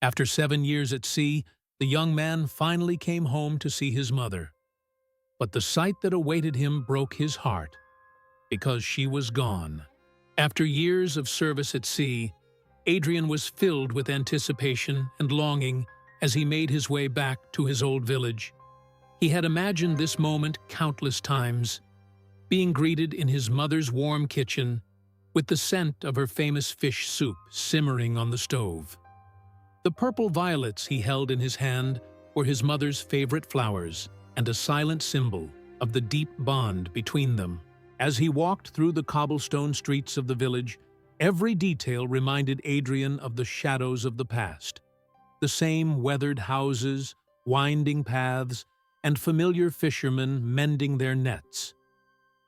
After 7 years at sea, the young man finally came home to see his mother. But the sight that awaited him broke his heart, because she was gone. After years of service at sea, Adrian was filled with anticipation and longing as he made his way back to his old village. He had imagined this moment countless times, being greeted in his mother's warm kitchen with the scent of her famous fish soup simmering on the stove. The purple violets he held in his hand were his mother's favorite flowers and a silent symbol of the deep bond between them. As he walked through the cobblestone streets of the village, every detail reminded Adrian of the shadows of the past. The same weathered houses, winding paths, and familiar fishermen mending their nets.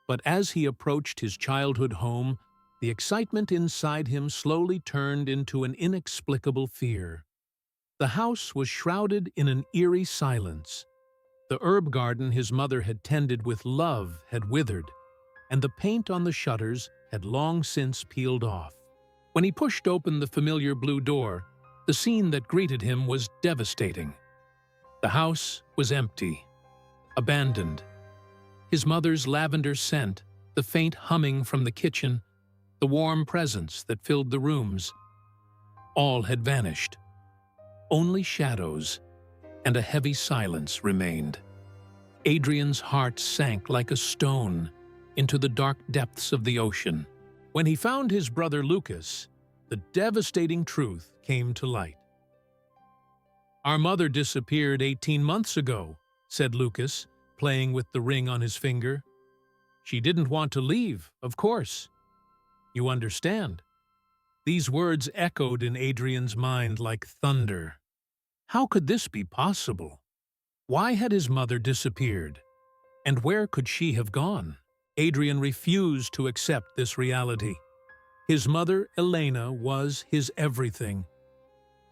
But as he approached his childhood home, the excitement inside him slowly turned into an inexplicable fear. The house was shrouded in an eerie silence. The herb garden his mother had tended with love had withered, and the paint on the shutters had long since peeled off. When he pushed open the familiar blue door, the scene that greeted him was devastating. The house was empty, abandoned. His mother's lavender scent, the faint humming from the kitchen, the warm presence that filled the rooms, all had vanished. Only shadows and a heavy silence remained. Adrian's heart sank like a stone into the dark depths of the ocean. When he found his brother Lucas, the devastating truth came to light. "Our mother disappeared 18 months ago," said Lucas, playing with the ring on his finger. "She didn't want to leave, of course. You understand?" These words echoed in Adrian's mind like thunder. How could this be possible? Why had his mother disappeared? And where could she have gone? Adrian refused to accept this reality. His mother, Elena, was his everything,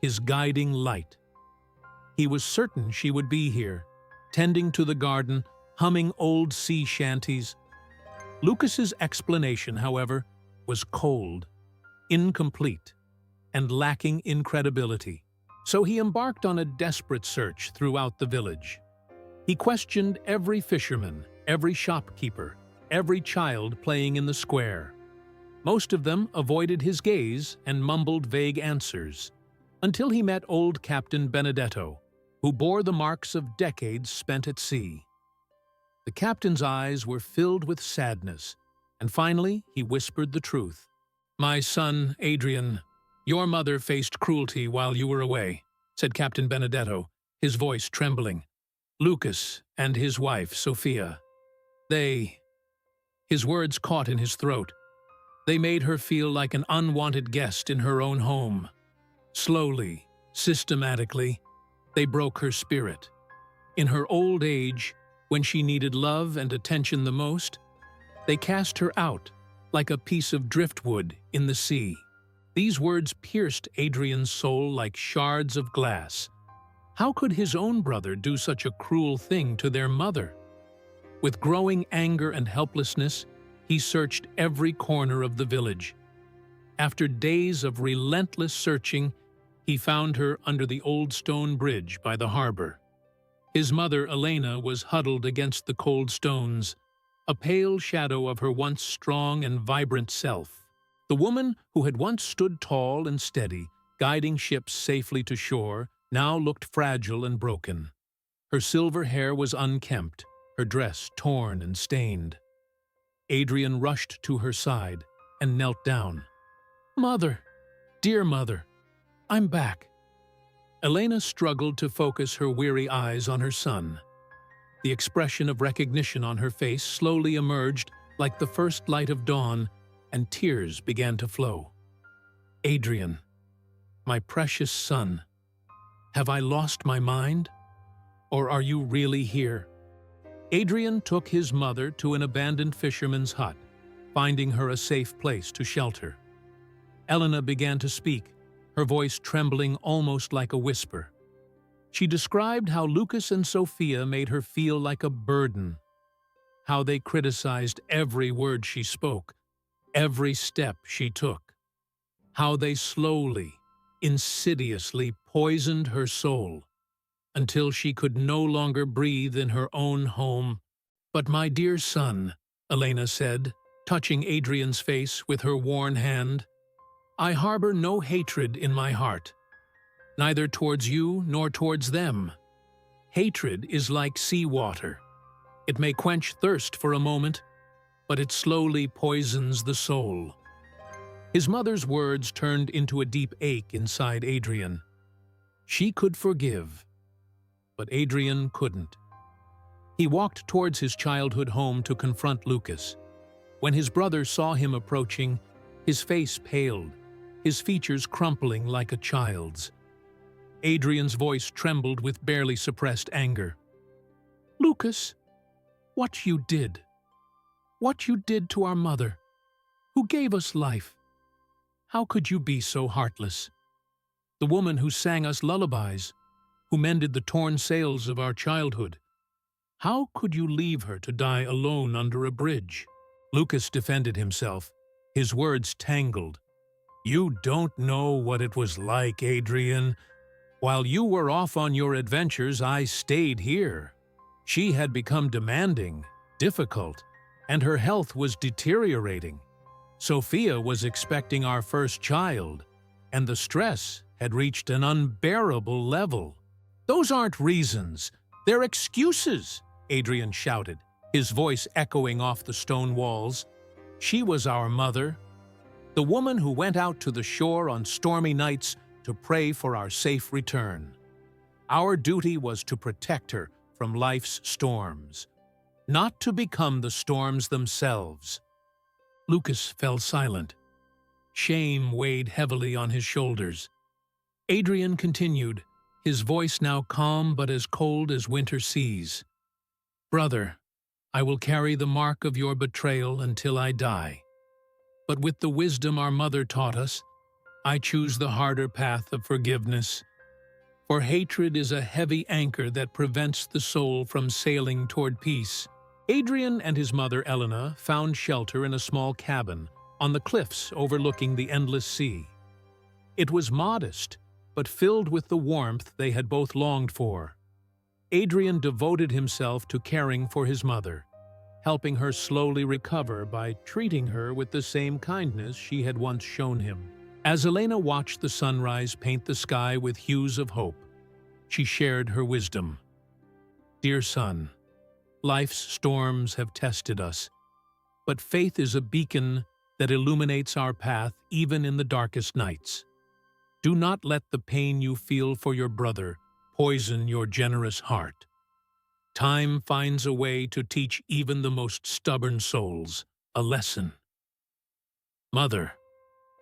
his guiding light. He was certain she would be here, tending to the garden, humming old sea shanties. Lucas's explanation, however, was cold, incomplete, and lacking in credibility. So he embarked on a desperate search throughout the village. He questioned every fisherman, every shopkeeper, every child playing in the square. Most of them avoided his gaze and mumbled vague answers, until he met old Captain Benedetto, who bore the marks of decades spent at sea. The captain's eyes were filled with sadness, and finally he whispered the truth. "My son, Adrian, your mother faced cruelty while you were away," said Captain Benedetto, his voice trembling. "Lucas and his wife, Sophia. His words caught in his throat. They made her feel like an unwanted guest in her own home. Slowly, systematically, they broke her spirit. In her old age, when she needed love and attention the most, they cast her out like a piece of driftwood in the sea." These words pierced Adrian's soul like shards of glass. How could his own brother do such a cruel thing to their mother? With growing anger and helplessness, he searched every corner of the village. After days of relentless searching, he found her under the old stone bridge by the harbor. His mother, Elena, was huddled against the cold stones, a pale shadow of her once strong and vibrant self. The woman who had once stood tall and steady, guiding ships safely to shore, now looked fragile and broken. Her silver hair was unkempt, her dress torn and stained. Adrian rushed to her side and knelt down. "Mother, dear mother, I'm back." Elena struggled to focus her weary eyes on her son. The expression of recognition on her face slowly emerged like the first light of dawn, and tears began to flow. "Adrian, my precious son, have I lost my mind? Or are you really here?" Adrian took his mother to an abandoned fisherman's hut, finding her a safe place to shelter. Elena began to speak, her voice trembling almost like a whisper. She described how Lucas and Sophia made her feel like a burden, how they criticized every word she spoke, every step she took, how they slowly, insidiously poisoned her soul until she could no longer breathe in her own home. "But my dear son," Elena said, touching Adrian's face with her worn hand, "I harbor no hatred in my heart, neither towards you nor towards them. Hatred is like seawater. It may quench thirst for a moment, but it slowly poisons the soul." His mother's words turned into a deep ache inside Adrian. She could forgive, but Adrian couldn't. He walked towards his childhood home to confront Lucas. When his brother saw him approaching, his face paled, his features crumpling like a child's. Adrian's voice trembled with barely suppressed anger. "Lucas, what you did to our mother, who gave us life. How could you be so heartless? The woman who sang us lullabies, who mended the torn sails of our childhood. How could you leave her to die alone under a bridge?" Lucas defended himself, his words tangled. "You don't know what it was like, Adrian. While you were off on your adventures, I stayed here. She had become demanding, difficult, and her health was deteriorating. Sophia was expecting our first child, and the stress had reached an unbearable level." "Those aren't reasons, they're excuses," Adrian shouted, his voice echoing off the stone walls. "She was our mother, the woman who went out to the shore on stormy nights to pray for our safe return. Our duty was to protect her from life's storms, not to become the storms themselves." Lucas fell silent. Shame weighed heavily on his shoulders. Adrian continued, his voice now calm but as cold as winter seas. "Brother, I will carry the mark of your betrayal until I die. But with the wisdom our mother taught us, I choose the harder path of forgiveness. For hatred is a heavy anchor that prevents the soul from sailing toward peace." Adrian and his mother Elena found shelter in a small cabin on the cliffs overlooking the endless sea. It was modest, but filled with the warmth they had both longed for. Adrian devoted himself to caring for his mother, helping her slowly recover by treating her with the same kindness she had once shown him. As Elena watched the sunrise paint the sky with hues of hope, she shared her wisdom. "Dear son, life's storms have tested us, but faith is a beacon that illuminates our path even in the darkest nights. Do not let the pain you feel for your brother poison your generous heart. Time finds a way to teach even the most stubborn souls a lesson." "Mother,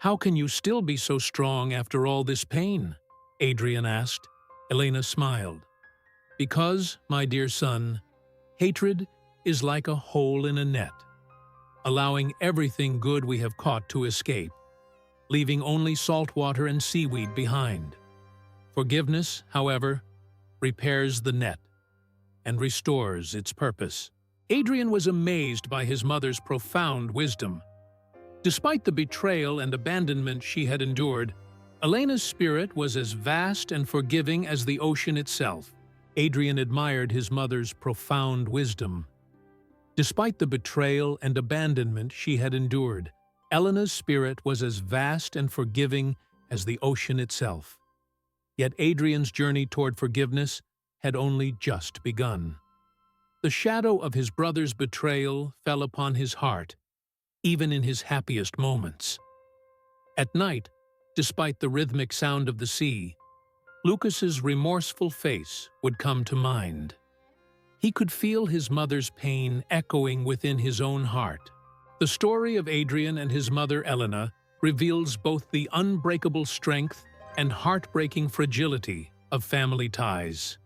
how can you still be so strong after all this pain?" Adrian asked. Elena smiled. "Because, my dear son, hatred is like a hole in a net, allowing everything good we have caught to escape, leaving only salt water and seaweed behind. Forgiveness, however, repairs the net and restores its purpose." Adrian was amazed by his mother's profound wisdom. Despite the betrayal and abandonment she had endured, Elena's spirit was as vast and forgiving as the ocean itself. Adrian admired his mother's profound wisdom. Despite the betrayal and abandonment she had endured, Elena's spirit was as vast and forgiving as the ocean itself. Yet Adrian's journey toward forgiveness had only just begun. The shadow of his brother's betrayal fell upon his heart, even in his happiest moments. At night, despite the rhythmic sound of the sea, Lucas's remorseful face would come to mind. He could feel his mother's pain echoing within his own heart. The story of Adrian and his mother Elena reveals both the unbreakable strength and heartbreaking fragility of family ties.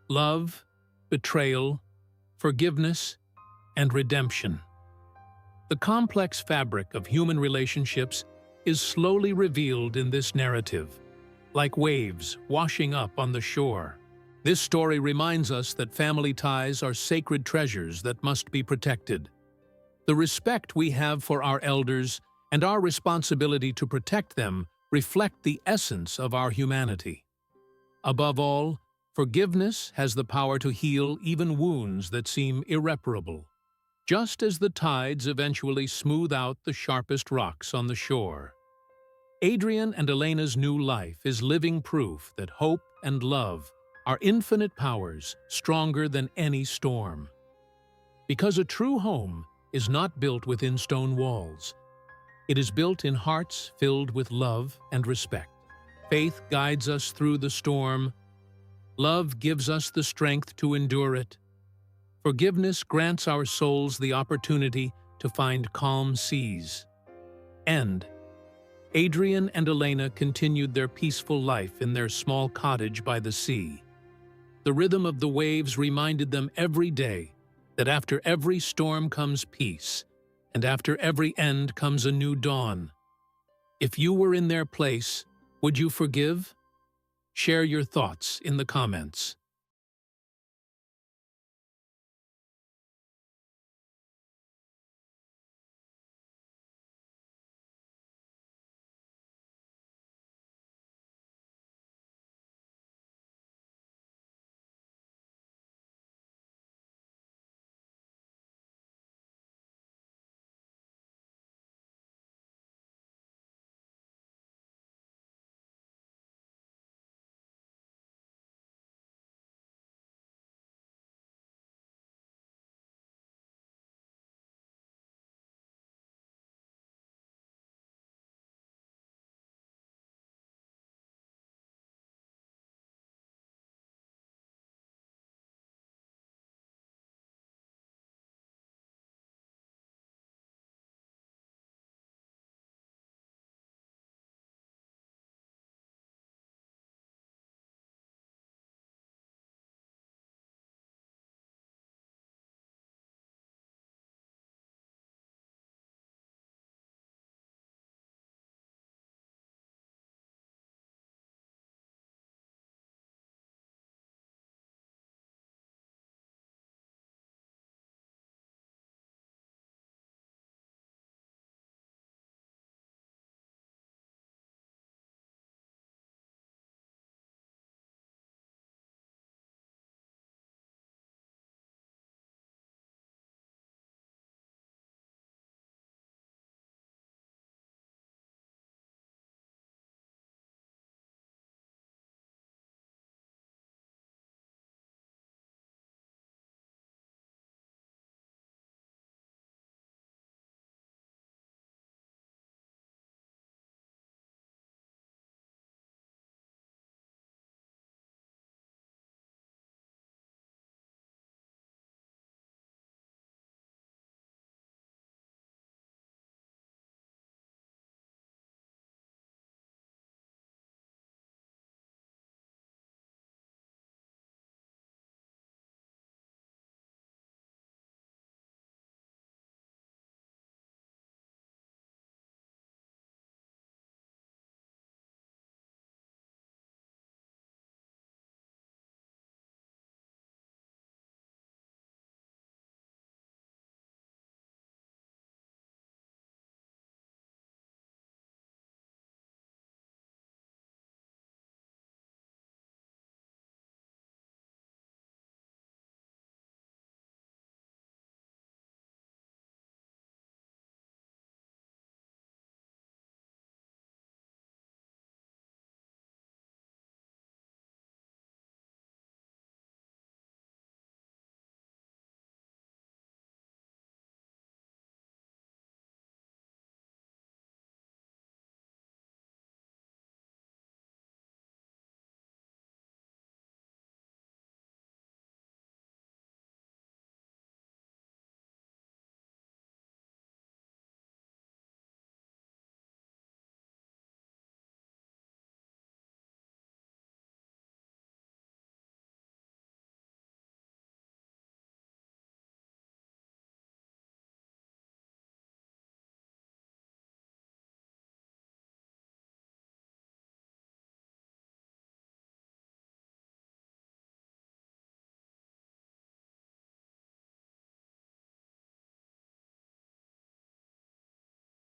Love, betrayal, forgiveness, and redemption. The complex fabric of human relationships is slowly revealed in this narrative, like waves washing up on the shore. This story reminds us that family ties are sacred treasures that must be protected. The respect we have for our elders and our responsibility to protect them reflect the essence of our humanity. Above all, forgiveness has the power to heal even wounds that seem irreparable, just as the tides eventually smooth out the sharpest rocks on the shore. Adrian and Elena's new life is living proof that hope and love are infinite powers stronger than any storm. Because a true home is not built within stone walls. It is built in hearts filled with love and respect. Faith guides us through the storm. Love gives us the strength to endure it. Forgiveness grants our souls the opportunity to find calm seas. And Adrian and Elena continued their peaceful life in their small cottage by the sea. The rhythm of the waves reminded them every day that after every storm comes peace, and after every end comes a new dawn. If you were in their place, would you forgive? Share your thoughts in the comments.